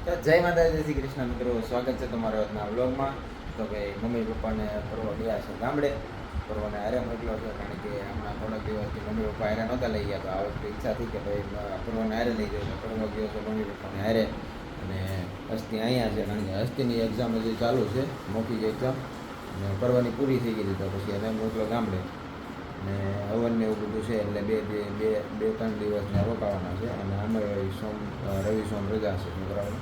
જય માતાજી, જય શ્રી કૃષ્ણ મિત્રો. સ્વાગત છે તમારા આજના વ્લોગમાં. તો ભાઈ મમ્મી પપ્પાને ફરવા ગયા છે ગામડે. ફરવાને હારે મોકલ્યો છે કારણ કે હમણાં થોડાક દિવસથી મમ્મી પપ્પા હારે નહોતા લઈ ગયા. તો આ વખતે ઈચ્છા થઈ કે ભાઈ ફરવાને હારે લઈ જાય. ફરવા ગયો છે મમ્મી પપ્પાને હારે. અને હસ્તી અહીંયા છે કારણ કે હસ્તીની એક્ઝામ હજી ચાલુ છે, મોટી એક્ઝામ. અને ફરવાની પૂરી થઈ ગઈ. તો પછી એને મોકલો ગામડે. અને હવનને એવું બધું છે એટલે બે ત્રણ દિવસને રોકાવાના છે. અને અમે રવિ સોમ રજા છે છોકરાઓ,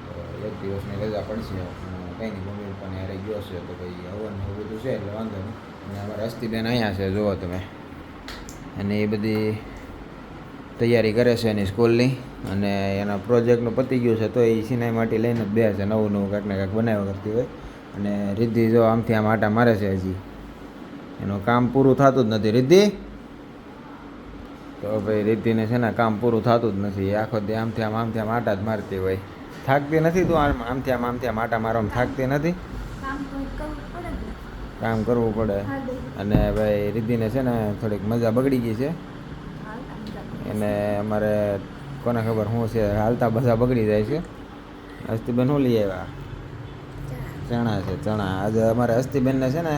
તો એક દિવસની રજા પડશે. કંઈ નહીં, મમ્મી પપ્પાને હારે ગયો છે તો ભાઈ હવન એવું બધું છે એટલે વાંધો નહીં. અને અમારા હસ્તીબેન અહીંયા છે, જુઓ તમે. અને એ બધી તૈયારી કરે છે એની સ્કૂલની. અને એના પ્રોજેક્ટનું પતી ગયું છે તો એ સિનેમાટી લઈને જ બે છે, નવું કાંઈક ને કાંઈક બનાવ્યા કરતી હોય. અને રિદ્ધિ જો આમથી આમ આટા મારે છે, હજી એનું કામ પૂરું થતું જ નથી. રિદ્ધિ તો ભાઈ રિદ્ધિને છે ને કામ પૂરું થતું જ નથી. આખો દી આમથી આમ આટા જ મારતી હોય. થાકતી નથી તું? આમથી આમ આટા મારવામાં થાકતી નથી? કામ કરવું પડે. અને ભાઈ રિદ્ધિને છે ને થોડીક મજા બગડી ગઈ છે. એને અમારે કોને ખબર શું છે, હાલતા બધા બગડી જાય છે. હસ્તીબેન શું લઈ આવ્યા? ચણા છે, ચણા. આજે અમારે હસ્તીબેનને છે ને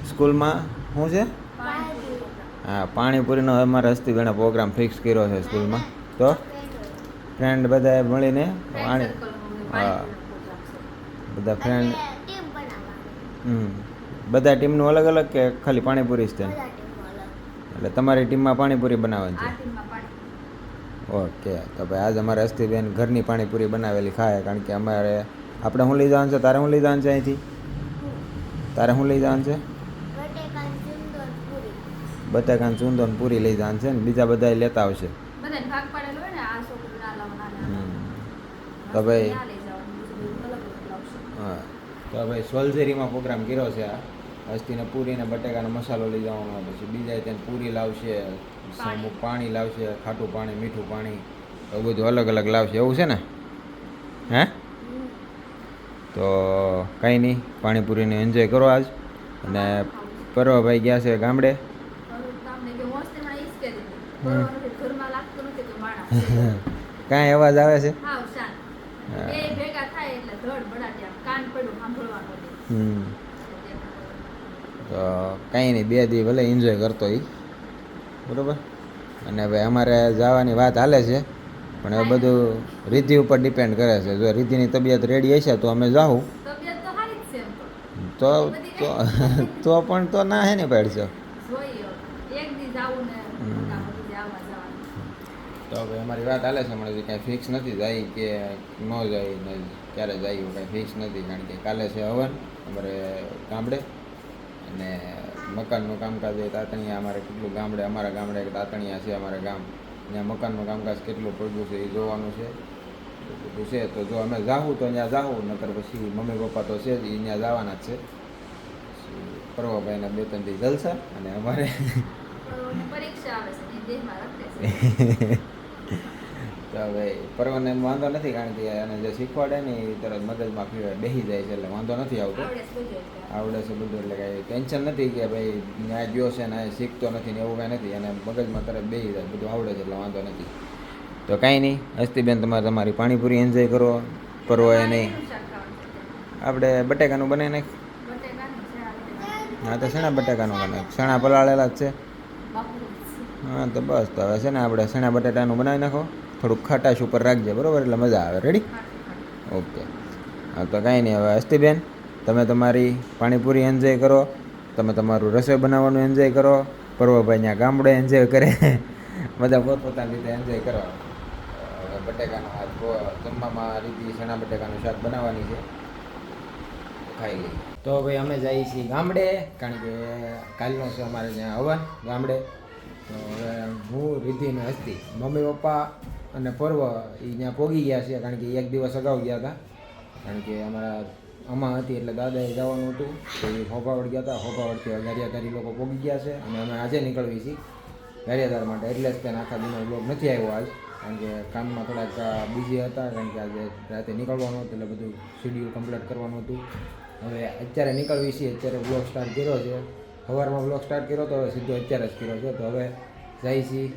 સ્કૂલમાં શું છે? હા, પાણીપુરીનો અમારે હસ્તીબેને પ્રોગ્રામ ફિક્સ કર્યો છે સ્કૂલમાં. તો ફ્રેન્ડ બધાએ મળીને હા, બધા ફ્રેન્ડ. બધા ટીમનું અલગ અલગ કે ખાલી પાણીપુરી જ છે? એટલે તમારી ટીમમાં પાણીપુરી બનાવવાની છે? ઓકે. તો ભાઈ આજે અમારે હસ્તીબેન ઘરની પાણીપુરી બનાવેલી ખાય. કારણ કે અમારે આપણે શું લઈ જવાનું છે? તારે શું લઈ જવાનું છે અહીંથી? તારે શું લઈ જવાનું છે? બટાકાની ચૂંદો ને પૂરી લઈ જવાનું છે ને બીજા બધા લેતા આવશે. તો ભાઈ હા, તો ભાઈ સોલ્જરીમાં પ્રોગ્રામ કર્યો છે. આ હસ્તીને પૂરી ને બટાકાનો મસાલો લઈ જવાનો. પછી બીજા ત્યાં પૂરી લાવશે, પાણી લાવશે, ખાટું પાણી, મીઠું પાણી, એવું બધું અલગ અલગ લાવશે. એવું છે ને? હે? તો કંઈ નહીં, પાણીપુરીને એન્જોય કરો આજ. અને પરવાભાઈ ગયા છે ગામડે. કાંઈ અવાજ આવે છે? તો કંઈ નહીં, 2 દી ભલે એન્જોય કરતો એ, બરાબર. અને ભાઈ અમારે જવાની વાત હાલે છે, પણ એ બધું રિદ્ધિ ઉપર ડિપેન્ડ કરે છે. જો રિદ્ધિની તબિયત રેડી હશે તો અમે જાઉં. તો પણ તો ના હે ને પાડશો. તો હવે અમારી વાત હાલે છે હમણાં, કાંઈ ફિક્સ નથી જાય કે ન જાય ને ક્યારે જાય એવું કાંઈ ફિક્સ નથી. કારણ કે કાલે છે હવન અમારે ગામડે. અને મકાનનું કામકાજ એ તાતણિયા અમારે કેટલું ગામડે, અમારા ગામડે તાતણિયા છે અમારા ગામ, ત્યાં મકાનનું કામકાજ કેટલું પડ્યું છે એ જોવાનું છે. બધું છે તો જો અમે જાવું તો ત્યાં જાવું, નકર પછી મમ્મી પપ્પા તો છે જ, એ ત્યાં જવાના જ છે. પરવાભાઈના 2-3 દી જલસા. અને અમારે પરીક્ષા આવે છે તો હવે પરવાને વાંધો નથી, કારણ કે એને જે શીખવાડે ને એ તરત મગજમાં બેસી જાય છે, એટલે વાંધો નથી આવતો. આવડે છે બધું, એટલે કાંઈ ટેન્શન નથી કે ભાઈ ન્યાય ગયો છે ને શીખતો નથી ને એવું કાંઈ નથી. એને મગજમાં તરત બેસી જાય, બધું આવડે છે એટલે વાંધો નથી. તો કાંઈ નહીં, હસ્તીબેન તમારે તમારી પાણીપુરી એન્જોય કરો. પરવાએ નહીં, આપણે બટાકાનું બનાવી નાખ. હા, તો શેના બટાકાનું બનાવે? ચણા પલાળેલા જ છે. હા, તો બસ. તો હવે છે ને આપણે ચણા બટાટાનું બનાવી નાખો. થોડુંક ખટાશ ઉપર રાખજે, બરાબર, એટલે મજા આવે. રેડી? ઓકે. હા, તો કાંઈ નહીં, હવે હસ્તીબેન તમે તમારી પાણીપુરી એન્જોય કરો. તમે તમારું રસોઈ બનાવવાનું એન્જોય કરો. પરવાભાઈ ત્યાં ગામડે એન્જોય કરે. બધા પોતપોતાની રીતે એન્જોય કરવા. બટાકાનો આજ જમવામાં રીતિ ચણા બટાકાનું શાક બનાવવાની છે, ખાઈ લઈએ. તો ભાઈ અમે જઈએ છીએ ગામડે, કારણ કે કાલનો છે અમારે ત્યાં હવન ગામડે. તો હવે હું, રિદ્ધિ ને હસ્તી, મમ્મી પપ્પા અને પર્વ એ ત્યાં પહોંચી ગયા છે. કારણ કે 1 દિવસ અગાઉ ગયા હતા, કારણ કે અમારા અમા હતી એટલે દાદાએ જવાનું હતું તો એ હોપાવડ ગયા હતા. હોપાવડથી ગારિયાધારી લોકો પહોંચી ગયા છે. અને અમે આજે નીકળવી છીએ ગારિયાધાર માટે, એટલે જ તેને આખા દિનનો બ્લોગ નથી આવ્યો આજ, કારણ કે કામમાં થોડાક બિઝી હતા. કારણ કે આજે રાતે નીકળવાનું હતું એટલે બધું શેડ્યુલ કમ્પ્લીટ કરવાનું હતું. હવે અત્યારે નીકળવી છીએ, અત્યારે બ્લોગ સ્ટાર્ટ કર્યો છે. સવારમાં બ્લોગ સ્ટાર્ટ કર્યો તો હવે સીધો અત્યારે જ કર્યો છે. તો હવે જાય છીએ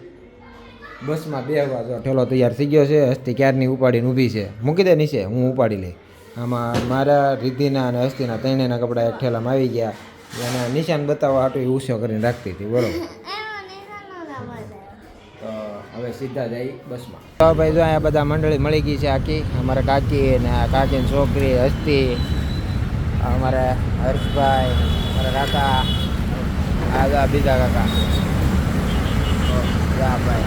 બસમાં બેહવા જો ઠેલો તૈયાર થઈ ગયો છે. હસ્તી ક્યારની ઉપાડીને ઊભી છે. મૂકી દે નીચે, હું ઉપાડી લઈ. આમાં મારા રિદ્ધિના અને હસ્તીના ત્રણેયના કપડાં એક ઠેલામાં આવી ગયા. એને નિશાન બતાવવા હાટું ઊંચો કરીને રાખતી હતી. બરોબર. તો હવે સીધા જઈ બસમાં. તો ભાઈ જો અહીંયા બધા મંડળી મળી ગઈ છે આખી. અમારા કાકી ને કાકીની છોકરી હસ્તી, અમારા હર્ષભાઈ, અમારા કાકા, આ બીજા કાકા, ભાઈ.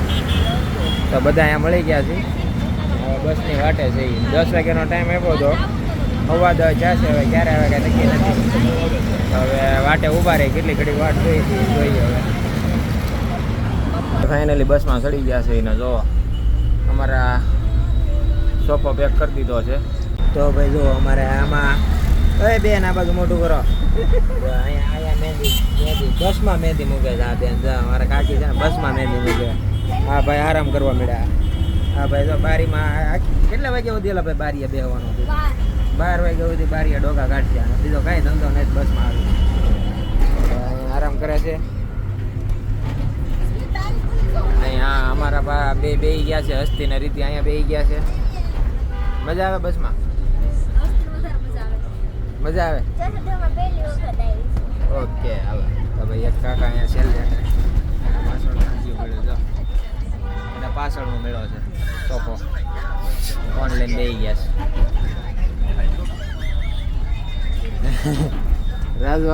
તો બધા અહીંયા મળી ગયા છે. હવે બસની વાટે છે. 10 વાગ્યાનો ટાઈમ આપ્યો હતો. 9:15 જશે. હવે ક્યારે આવે કાંઈ નક્કી નથી. હવે વાટે ઊભા રહી. કેટલી ઘડી વાટ જોઈ હતી જોઈએ હવે. ફાઇનલી બસમાં ચડી ગયા છે. એને જો અમારા સોફો પેક કરી દીધો છે. તો ભાઈ જો અમારે આમાં બેન આ બાજુ મોટું કરો. અહીંયા મહેંદી બસમાં મહેંદી મૂકે છે. આ બેન અમારા કાકી છે ને બસમાં મહેંદી મૂકે. હા ભાઈ આરામ કરવા મળ્યા. હા ભાઈ તો બારીમાં કેટલા વાગ્યા સુધી ભાઈ બારીએ બેહવાનું હતું? 12 વાગ્યા સુધી બારીએ ડોકા કાઢ્યા. બીજો કાંઈ ધંધો નહીં, બસમાં આવી આરામ કરે છે. અહીંયા અમારા બે ગયા છે. હસ્તી ને રીતિ અહીંયા બેસી ગયા છે. મજા આવે બસમાં? મજા આવે. ઓકે હાલો. તો ભાઈ એક કાકા અહીંયા છેલ્લે અને પાછળનો મેળો છે સોફો ઓનલાઈન બેસી ગયા છે. રાજુ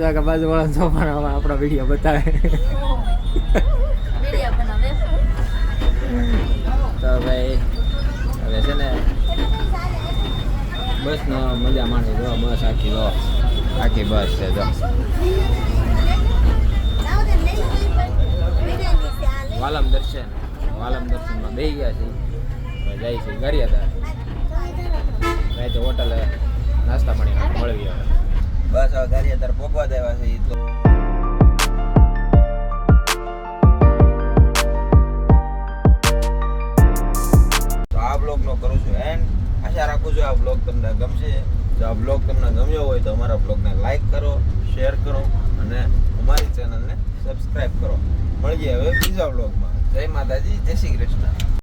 કાકા બાજુવાળા સોફાના આપણો વિડીયો બતાવે. તો ભાઈ હવે છે ને બસનો મજા માણી જો. બસ આખી બસ છે જો. વાલમ દર્શનમાં બેસી ગયા છે. જાય છે ગારિયાદાર. રાતે હોટલે નાસ્તા પાણી મળવી. હવે બસ હવે ગારિયાદાર પહોંચવા દેવા છે. તો આ બ્લોગનો કરું છું એન્ડ. આશા રાખું છું આ બ્લોગ તમને ગમશે. જો આ બ્લોગ તમને ગમ્યો હોય તો અમારા બ્લોગને લાઈક કરો, શેર કરો અને અમારી ચેનલને સબસ્ક્રાઈબ કરો. મળીએ હવે બીજા બ્લોગમાં. જય માતાજી, જય શ્રી કૃષ્ણ.